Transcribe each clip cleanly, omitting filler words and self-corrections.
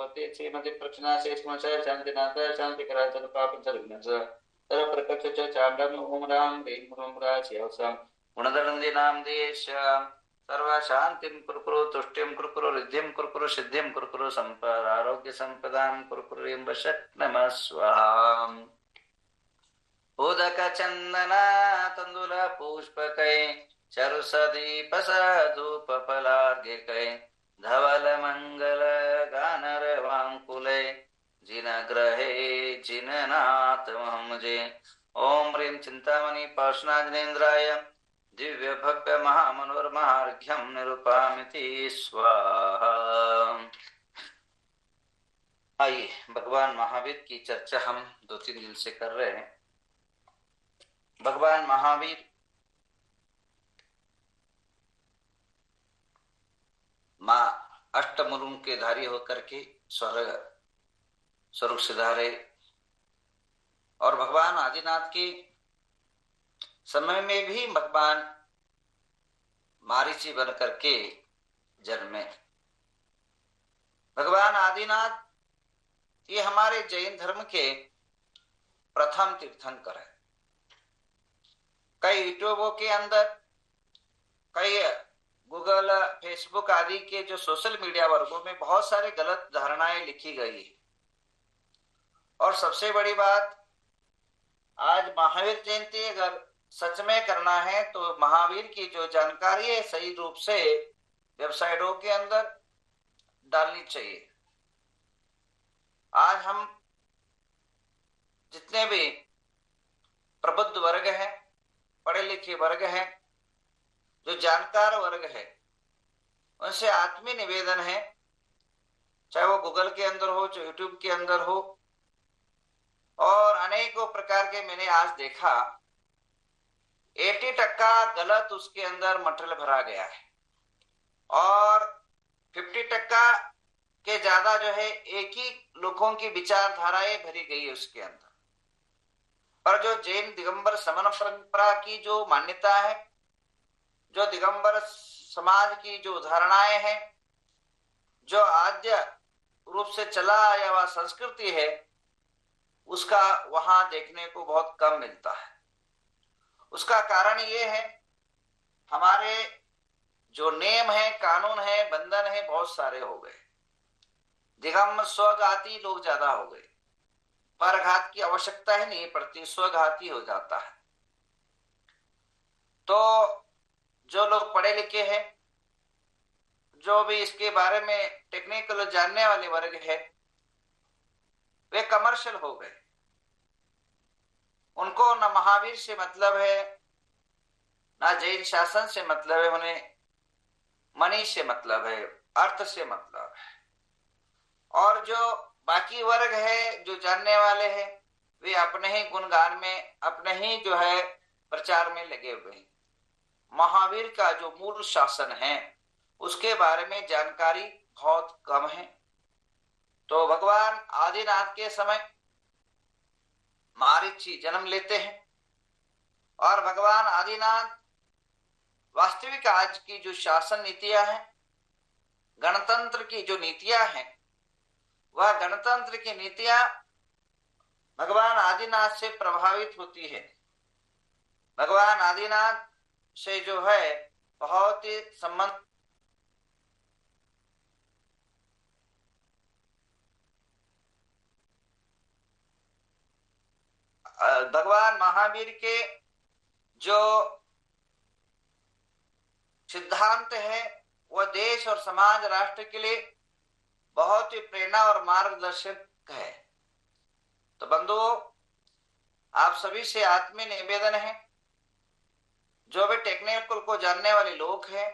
भवति श्रीमति प्रक्षणा शेषमश शांतिनाथ शांतिकरा चलपापचर विनाश तर प्रकट च चांडम ओम राम ह्रीं ह्रूं राशिवसं गुणधनंदि नाम देश सर्व शांतिं कुरुकुरु तुष्टिं कुरुकुरु रिद्धिं कुरुकुरु सिद्धिं कुरुकुरु संपद आरोग्य संपदां कुरुकुरु वशत् नमः स्वाहा उदक चंदन तंदुल पुष्पकै चरुसदीप धूप फलार्घ्यकै धवल मंगल गानर वांकुले जिन ग्रहे जिननाथ मुझे ओम ह्रीं चिंतामणि पार्श्वनाथनेन्द्राय दिव्य भव्य महामनोर महार्घ्यम निरूपामिति स्वाहा। आइए भगवान महावीर की चर्चा हम 2-3 दिन से कर रहे हैं। भगवान महावीर मां अष्टमुलुम के धारी होकर के स्वर्ग सिधारे और भगवान आदिनाथ के समय में भी भगवान मारीची बन करके जन्मे। भगवान आदिनाथ ये हमारे जैन धर्म के प्रथम तीर्थंकर है। कई यूट्यूबों के अंदर, कई गूगल फेसबुक आदि के जो सोशल मीडिया वर्गों में बहुत सारे गलत धारणाएं लिखी गई है। और सबसे बड़ी बात, आज महावीर जयंती अगर सच में करना है तो महावीर की जो जानकारी है सही रूप से वेबसाइटों के अंदर डालनी चाहिए। आज हम जितने भी प्रबुद्ध वर्ग हैं, पढ़े लिखे वर्ग हैं, जो जानकार वर्ग है, उनसे आत्मीय निवेदन है, चाहे वो गूगल के अंदर हो, चाहे यूट्यूब के अंदर हो, और अनेकों प्रकार के मैंने आज देखा 80% गलत उसके अंदर मटेरियल भरा गया है और 50% के ज्यादा जो है एक ही लोगों की विचारधाराएं भरी गई है उसके अंदर। पर जो जैन दिगंबर समन परंपरा की जो मान्यता है, जो दिगंबर समाज की जो धारणाएं हैं, जो आद्य रूप से चला आया हुआ संस्कृति है, उसका वहां देखने को बहुत कम मिलता है। उसका कारण ये है, हमारे जो नियम है, कानून है, बंधन है, बहुत सारे हो गए। दिगंबर स्वघाती लोग ज्यादा हो गए, परघात की आवश्यकता ही नहीं पड़ती, स्वघाती हो जाता है। तो जो लोग पढ़े लिखे हैं, जो भी इसके बारे में टेक्निकल जानने वाले वर्ग है, वे कमर्शियल हो गए। उनको न महावीर से मतलब है, ना जैन शासन से मतलब है, उन्हें मनी से मतलब है, अर्थ से मतलब है। और जो बाकी वर्ग है, जो जानने वाले हैं, वे अपने ही गुणगान में, अपने ही जो है प्रचार में लगे हुए हैं। महावीर का जो मूल शासन है उसके बारे में जानकारी बहुत कम है। तो भगवान आदिनाथ के समय मारीची जन्म लेते हैं और भगवान आदिनाथ वास्तविक आज की जो शासन नीतियां हैं, गणतंत्र की जो नीतियां हैं, वह गणतंत्र की नीतियां भगवान आदिनाथ से प्रभावित होती है। भगवान आदिनाथ से जो है बहुत ही संबंध भगवान महावीर के जो सिद्धांत है वह देश और समाज राष्ट्र के लिए बहुत ही प्रेरणा और मार्गदर्शक है। तो बंधुओं, आप सभी से आत्मीय निवेदन है, जो भी टेक्निकल को जानने वाले लोग हैं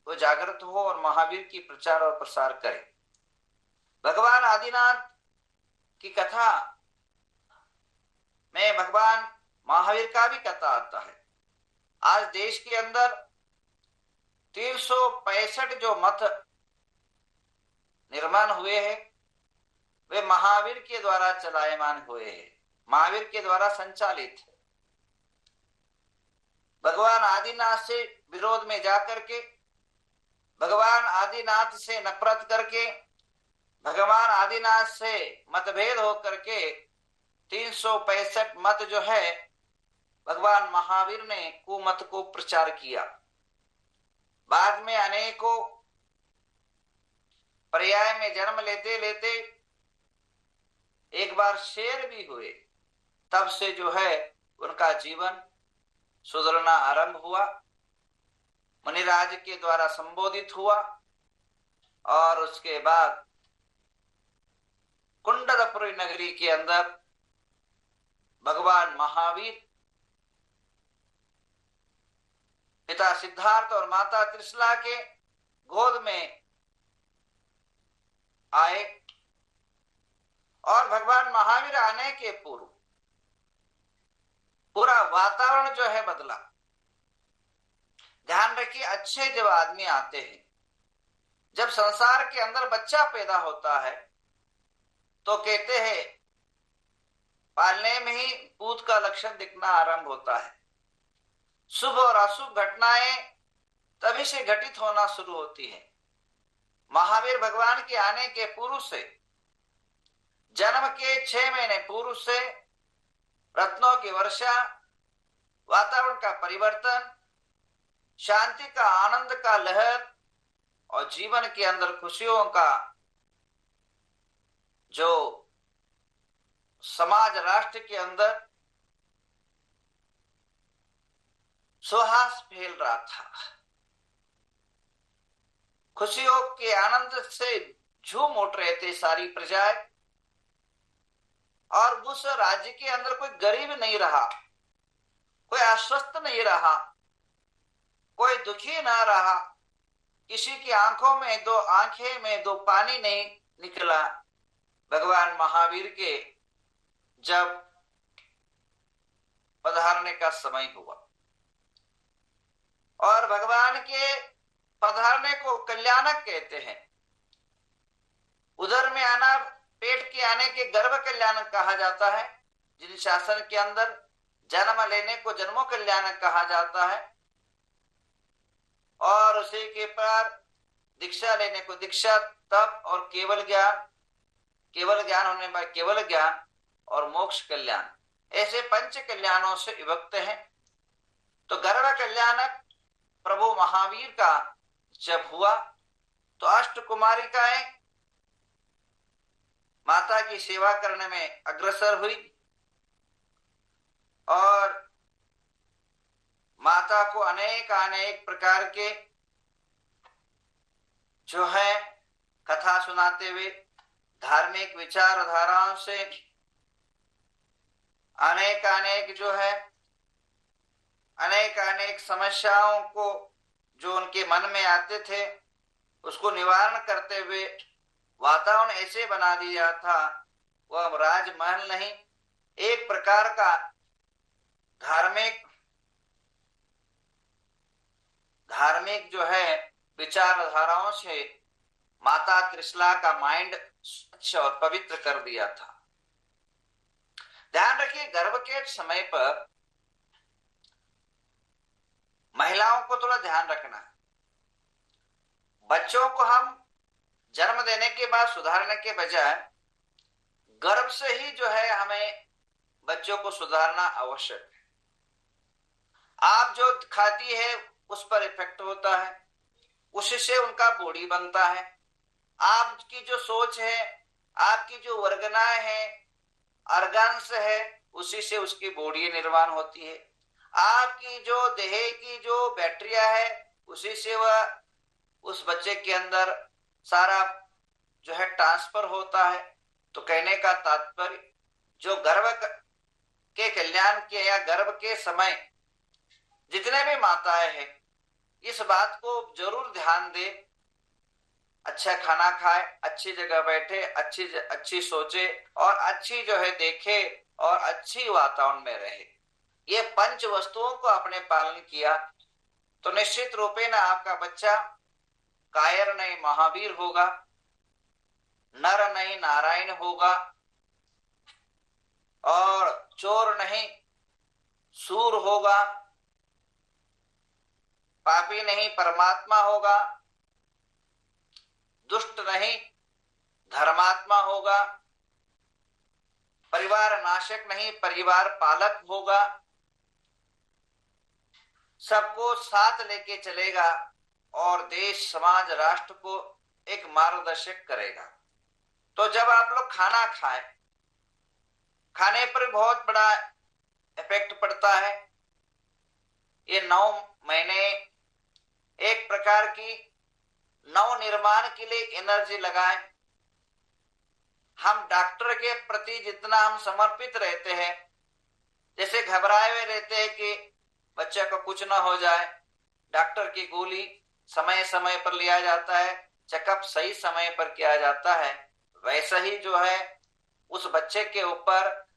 वो जागृत हो और महावीर की प्रचार और प्रसार करें। भगवान आदिनाथ की कथा में भगवान महावीर का भी कथा आता है। आज देश के अंदर 365 जो मत निर्माण हुए हैं वे महावीर के द्वारा चलायमान हुए हैं, महावीर के द्वारा संचालित है। भगवान आदिनाथ से विरोध में जाकर के, भगवान आदिनाथ से नफरत करके भगवान आदिनाथ से मतभेद होकर के 365 मत जो है भगवान महावीर ने कुमत को प्रचार किया। बाद में अनेकों पर्याय में जन्म लेते लेते एक बार शेर भी हुए। तब से जो है उनका जीवन सुधरना आरंभ हुआ, मुनिराज के द्वारा संबोधित हुआ और उसके बाद कुंडलपुरी नगरी के अंदर भगवान महावीर पिता सिद्धार्थ और माता त्रिशला के गोद में आए। और भगवान महावीर आने के पूर्व पूरा वातावरण जो है बदला। ध्यान रखिए, अच्छे जब आदमी आते हैं, जब संसार के अंदर बच्चा पैदा होता है तो कहते हैं पालने में ही पूत का लक्षण दिखना आरंभ होता है। शुभ और अशुभ घटनाएं तभी से घटित होना शुरू होती है। महावीर भगवान के आने के पूर्व से, जन्म के 6 महीने पूर्व से रत्नों की वर्षा, वातावरण का परिवर्तन, शांति का, आनंद का लहर और जीवन के अंदर खुशियों का जो समाज राष्ट्र के अंदर सुहास फैल रहा था। खुशियों के आनंद से झूम उठ रहे थे सारी प्रजाएं। और उस राज्य के अंदर कोई गरीब नहीं रहा, कोई अस्वस्थ नहीं रहा, कोई दुखी ना रहा, किसी की आंखों में दो आंखें में दो पानी नहीं निकला। भगवान महावीर के जब पधारने का समय हुआ और भगवान के पधारने को कल्याणक कहते हैं। उदर में आना, पेट के आने के गर्भ कल्याणक कहा जाता है। जिन शासन के अंदर जन्म लेने को जन्मों कल्याणक कहा जाता है और उसी के पर दीक्षा लेने को दीक्षा, तप और केवल ज्ञान, केवल ज्ञान होने पर केवल ज्ञान और मोक्ष कल्याण, ऐसे 5 कल्याणों से विभक्त हैं। तो गर्भ कल्याणक प्रभु महावीर का जब हुआ तो अष्ट कुमारिकाएं माता की सेवा करने में अग्रसर हुई और माता को अनेक प्रकार के जो है कथा सुनाते हुए, धार्मिक विचारधाराओं से अनेक जो है अनेक समस्याओं को जो उनके मन में आते थे उसको निवारण करते हुए वातावरण ऐसे बना दिया था, वह राजमहल नहीं, एक प्रकार का धार्मिक जो है विचारधाराओं से माता त्रिशला का माइंड स्वच्छ और पवित्र कर दिया था। ध्यान रखिए, गर्भ के समय पर महिलाओं को थोड़ा ध्यान रखना है। बच्चों को हम जन्म देने के बाद सुधारने के बजाय गर्भ से ही जो है हमें बच्चों को सुधारना आवश्यक है। आप जो खाती है उस पर इफेक्ट होता है, उससे उनका बॉडी बनता है। आपकी जो सोच है, आपकी जो वर्गनाएं है, अर्गन्स है, उसी से उसकी बॉडी निर्माण होती है। आपकी जो देह की जो बैक्टीरिया है, उसी से वह उस बच्चे के अंदर सारा जो है ट्रांसफर होता है। तो कहने का तात्पर्य, जो गर्भ के कल्याण के या गर्भ के समय जितने भी माताएं हैं, इस बात को जरूर ध्यान दे, अच्छा खाना खाए, अच्छी जगह बैठे, अच्छी सोचे और अच्छी जो है देखे और अच्छी वातावरण में रहे। ये 5 वस्तुओं को आपने पालन किया तो निश्चित रूपे न आपका बच्चा कायर नहीं महावीर होगा, नर नहीं नारायण होगा और चोर नहीं सूर होगा, पापी नहीं परमात्मा होगा, दुष्ट नहीं धर्मात्मा होगा, परिवार नाशक नहीं परिवार पालक होगा, सबको साथ लेके चलेगा और देश समाज राष्ट्र को एक मार्गदर्शक करेगा। तो जब आप लोग खाना खाएं, खाने पर बहुत बड़ा इफेक्ट पड़ता है। ये 9 महीने एक प्रकार की नव निर्माण के लिए एनर्जी लगाएं। हम डॉक्टर के प्रति जितना हम समर्पित रहते हैं, जैसे घबराए हुए रहते हैं कि बच्चे को कुछ ना हो जाए, डॉक्टर की गोली समय समय पर लिया जाता है, चेकअप सही समय पर किया जाता है, वैसा ही जो है उस बच्चे के ऊपर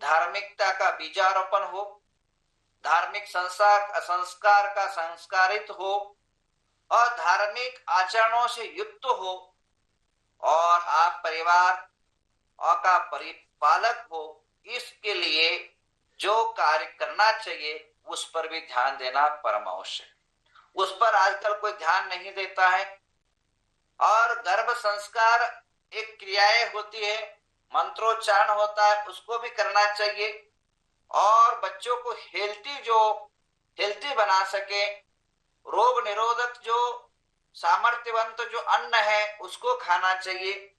धार्मिकता का बीजारोपण हो, धार्मिक संस्कार का संस्कारित हो और धार्मिक आचरणों से युक्त हो और आप परिवार का परिपालक हो। इसके लिए जो कार्य करना चाहिए उस पर भी ध्यान देना परम आवश्यक। उस पर आजकल कोई ध्यान नहीं देता है। और गर्भ संस्कार एक क्रियाएं होती है, मंत्रोच्चारण होता है, उसको भी करना चाहिए। और बच्चों को हेल्थी बना सके, रोग निरोधक जो सामर्थ्यवंत जो अन्न है उसको खाना चाहिए।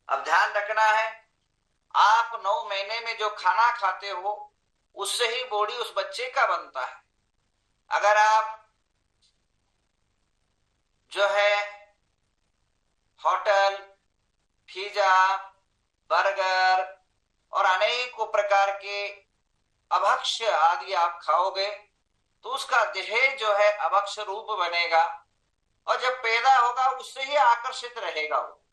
अब ध्यान रखना है, आप 9 महीने में जो खाना खाते हो उससे ही बॉडी उस बच्चे का बनता है। अगर आप जो है होटल, पिज्जा, बर्गर और अनेकों प्रकार के अभक्ष्य आदि आप खाओगे तो उसका देह जो है अभक्ष्य रूप बनेगा और जब पैदा होगा उससे ही आकर्षित रहेगा वो,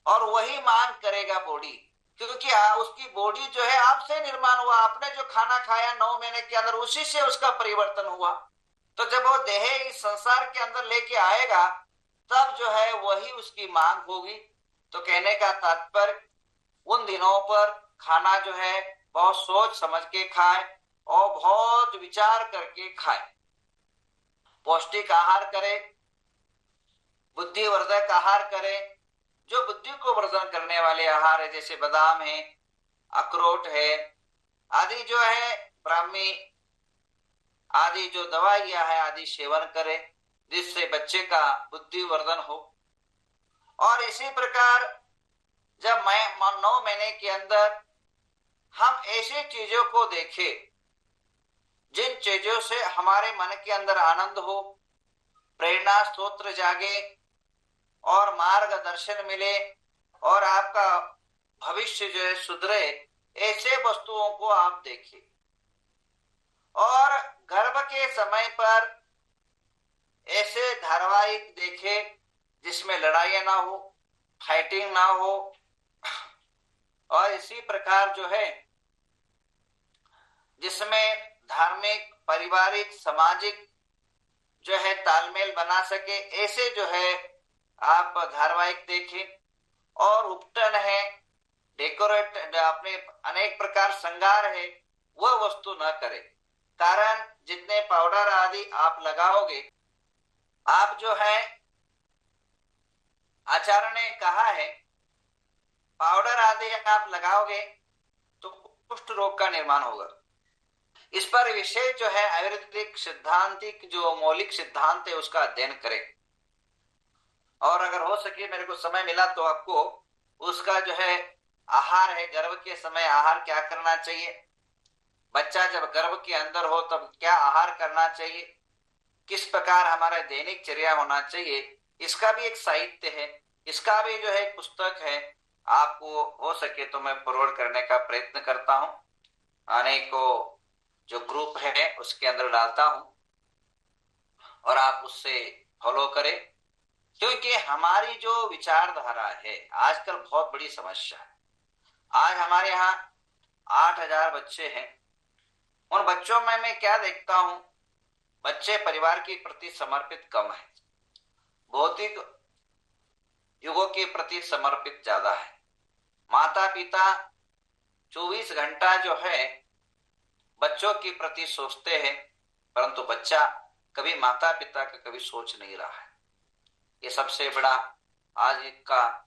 और वही मांग करेगा बॉडी, क्योंकि उसकी बॉडी जो है आपसे निर्माण हुआ। आपने जो खाना खाया 9 महीने के अंदर उसी से उसका परिवर्तन हुआ। तो जब वो देह इस संसार के अंदर लेके आएगा तब जो है वही उसकी मांग होगी। तो कहने का तात्पर्य उन दिनों पर खाना जो है बहुत सोच समझ के खाए और बहुत विचार करके खाए। पौष्टिक आहार करे, बुद्धिवर्धक आहार करे, जो बुद्धि को वर्धन करने वाले आहार है, जैसे बादाम है, अखरोट है आदि जो है, ब्राह्मी आदि जो दवाइयां है आदि सेवन करे, जिससे बच्चे का बुद्धि वर्धन हो। और इसी प्रकार जब 9 महीने के अंदर हम ऐसी चीजों को देखें जिन चीजों से हमारे मन के अंदर आनंद हो, प्रेरणा स्तोत्र जागे और मार्गदर्शन मिले और आपका भविष्य जो है सुधरे, ऐसे वस्तुओं को आप देखिए। और गर्भ के समय पर ऐसे धारावाहिक देखे जिसमें लड़ाइयां ना हो, फाइटिंग ना हो, और इसी प्रकार जो है जिसमें धार्मिक, पारिवारिक, सामाजिक जो है तालमेल बना सके, ऐसे जो है आप धारावाहिक देखें। और उपटन है, डेकोरेट अपने अनेक प्रकार श्रृंगार है, वह वस्तु न करे। कारण जितने पाउडर आदि आप लगाओगे, आप जो है आचार्य ने कहा है पाउडर आदि आप लगाओगे तो कुष्ठ रोग का निर्माण होगा। इस पर विशेष जो है आयुर्वेदिक सिद्धांतिक जो मौलिक सिद्धांत है उसका अध्ययन करें। और अगर हो सके, मेरे को समय मिला तो आपको उसका जो है आहार है, गर्भ के समय आहार क्या करना चाहिए, बच्चा जब गर्भ के अंदर हो तब क्या आहार करना चाहिए, किस प्रकार हमारा दैनिक चर्या होना चाहिए, इसका भी एक साहित्य है, इसका भी जो है एक पुस्तक है। आपको हो सके तो मैं फॉरवर्ड करने का प्रयत्न करता हूं, अनेकों जो ग्रुप है उसके अंदर डालता हूं और आप उससे फॉलो करें। क्योंकि हमारी जो विचारधारा है आजकल बहुत बड़ी समस्या है। आज हमारे यहाँ 8,000 बच्चे हैं। उन बच्चों में मैं क्या देखता हूं, बच्चे परिवार के प्रति समर्पित कम है, भौतिक युगों के प्रति समर्पित ज्यादा है। माता पिता 24 घंटा जो है बच्चों के प्रति सोचते हैं, परंतु बच्चा कभी माता पिता का कभी सोच नहीं रहा है। ये सबसे बड़ा आज का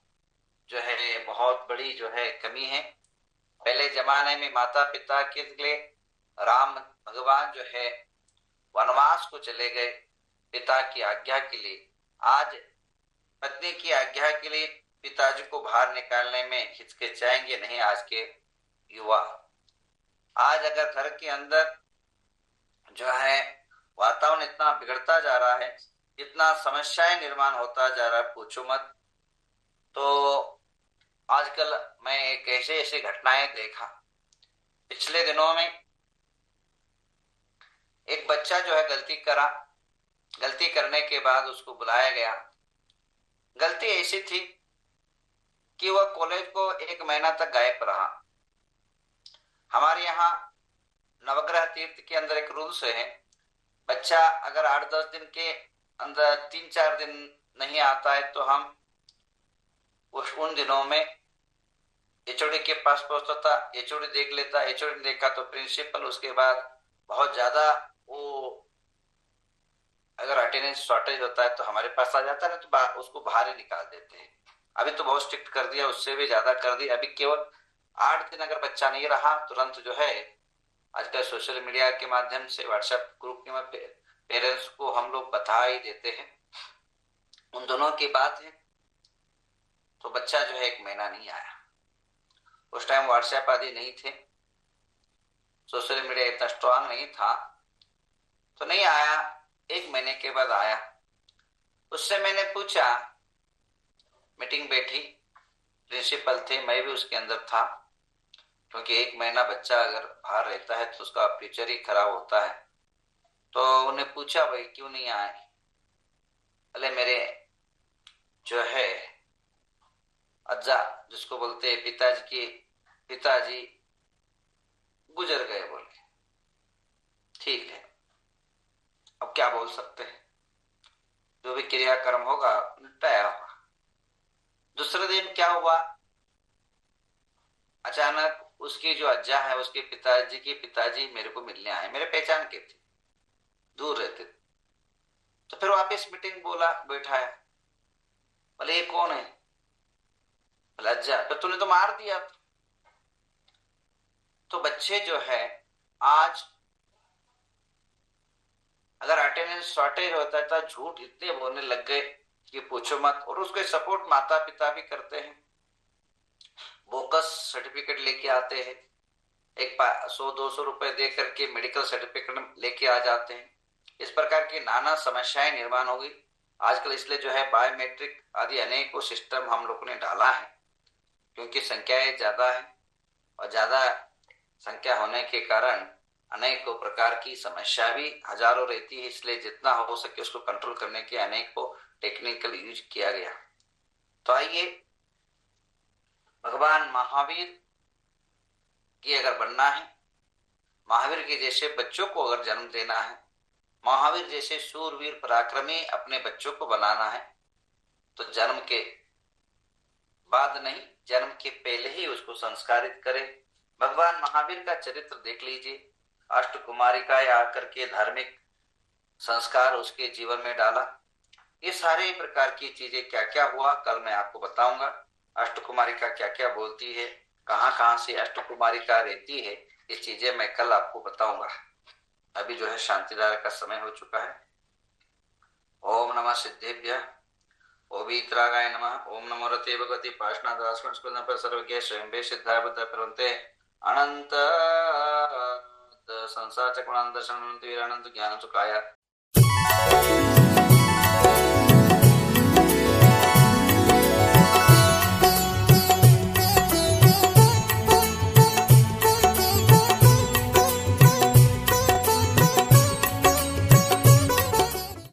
जो है बहुत बड़ी जो है कमी है। पहले जमाने में माता पिता के लिए राम भगवान जो है वनवास को चले गए पिता की आज्ञा के लिए। आज पत्नी की आज्ञा के लिए पिताजी को बाहर निकालने में हिचकिचाएंगे नहीं आज के युवा। आज अगर घर के अंदर जो है वातावरण इतना बिगड़ता जा रहा है, इतना समस्याएं निर्माण होता जा रहा है, पूछो मत। तो आजकल मैं एक ऐसे घटनाएं देखा। पिछले दिनों में एक बच्चा जो है गलती करने के बाद उसको बुलाया गया। गलती ऐसी थी कि वह कॉलेज को 1 महीना तक गायब रहा। हमारे यहाँ नवग्रह तीर्थ के अंदर एक रूल्स है, बच्चा अगर 8-10 दिन के अंदर 3-4 दिन नहीं आता है तो हम उन दिनों में एचओडी के पास पहुंचता था। एचओडी देख लेता, एचओडी देखा तो प्रिंसिपल, उसके बाद बहुत ज्यादा वो अगर अटेंडेंस शॉर्टेज होता है तो हमारे पास आ जाता है, तो उसको बाहर ही निकाल देते हैं। अभी तो बहुत स्ट्रिक्ट कर दिया, उससे भी ज्यादा कर दिया। अभी केवल 8 दिन अगर बच्चा नहीं रहा तुरंत जो है आजकल सोशल मीडिया के माध्यम से व्हाट्सएप ग्रुप में पेरेंट्स को हम लोग बता ही देते हैं। उन दोनों की बात है तो बच्चा जो है 1 महीना नहीं आया। उस टाइम व्हाट्सएप आदि नहीं थे, सोशल मीडिया इतना स्ट्रांग नहीं था, तो नहीं आया। 1 महीने के बाद आया। उससे मैंने पूछा, मीटिंग बैठी, प्रिंसिपल थे, मैं भी उसके अंदर था, क्योंकि 1 महीना बच्चा अगर बाहर रहता है तो उसका फ्यूचर ही खराब होता है। तो उन्हें पूछा, भाई क्यों नहीं आए? अरे मेरे जो है अज्जा, जिसको बोलते हैं पिताजी गुजर गए। बोले ठीक है, अब क्या बोल सकते हैं, जो भी क्रियाक्रम होगा निपटाया होगा। दूसरे दिन क्या हुआ, अचानक उसकी जो अज्जा है उसके पिताजी मेरे को मिलने आए। मेरे पहचान के थे, दूर रहते थे। तो फिर वापस मीटिंग बोला, बैठा है। बोले ये कौन है? बोले अज्जा। तो तूने तो मार दिया। तो बच्चे जो है आज अगर अटेंडेंस शॉर्टेज होता है तो झूठ इतने बोलने लग गए कि पूछो मत। और उसके सपोर्ट माता पिता भी करते हैं, बोकस सर्टिफिकेट लेके आते हैं, 100-200 रुपए दे करके मेडिकल सर्टिफिकेट लेके आ जाते हैं। इस प्रकार की नाना समस्याएं निर्माण हो गई आजकल। इसलिए जो है बायोमेट्रिक आदि अनेकों सिस्टम हम लोगों ने डाला है, क्योंकि संख्याएं ज्यादा है और ज्यादा संख्या होने के कारण अनेकों प्रकार की समस्या भी हजारों रहती है। इसलिए जितना हो सके उसको कंट्रोल करने के अनेकों टेक्निकल यूज किया गया। तो आइए, भगवान महावीर की अगर बनना है, महावीर के जैसे बच्चों को अगर जन्म देना है, महावीर जैसे शूरवीर पराक्रमी अपने बच्चों को बनाना है, तो जन्म के बाद नहीं, जन्म के पहले ही उसको संस्कारित करें। भगवान महावीर का चरित्र देख लीजिए। अष्टकुमारिकाएं आकर के धार्मिक संस्कार उसके जीवन में डाला। ये सारे प्रकार की चीजें क्या क्या हुआ कल मैं आपको बताऊंगा। अष्टकुमारिका क्या क्या बोलती है, कहाँ से अष्टकुमारिका रहती है, ये चीजें मैं कल आपको बताऊंगा। अभी जो है शांतिदार का समय हो चुका है। ओम नमः सिद्धेभ्य, ओम वीतरागाय नमः, ओम नमो रते भगवती पाषाणदास्मस्कुलम पर सर्वज्ञ स्वयं सिद्धाय बुद्ध प्रवन्ते अनंत संसार चक्रणांत दर्शन वीरानंद ज्ञान सुखाय।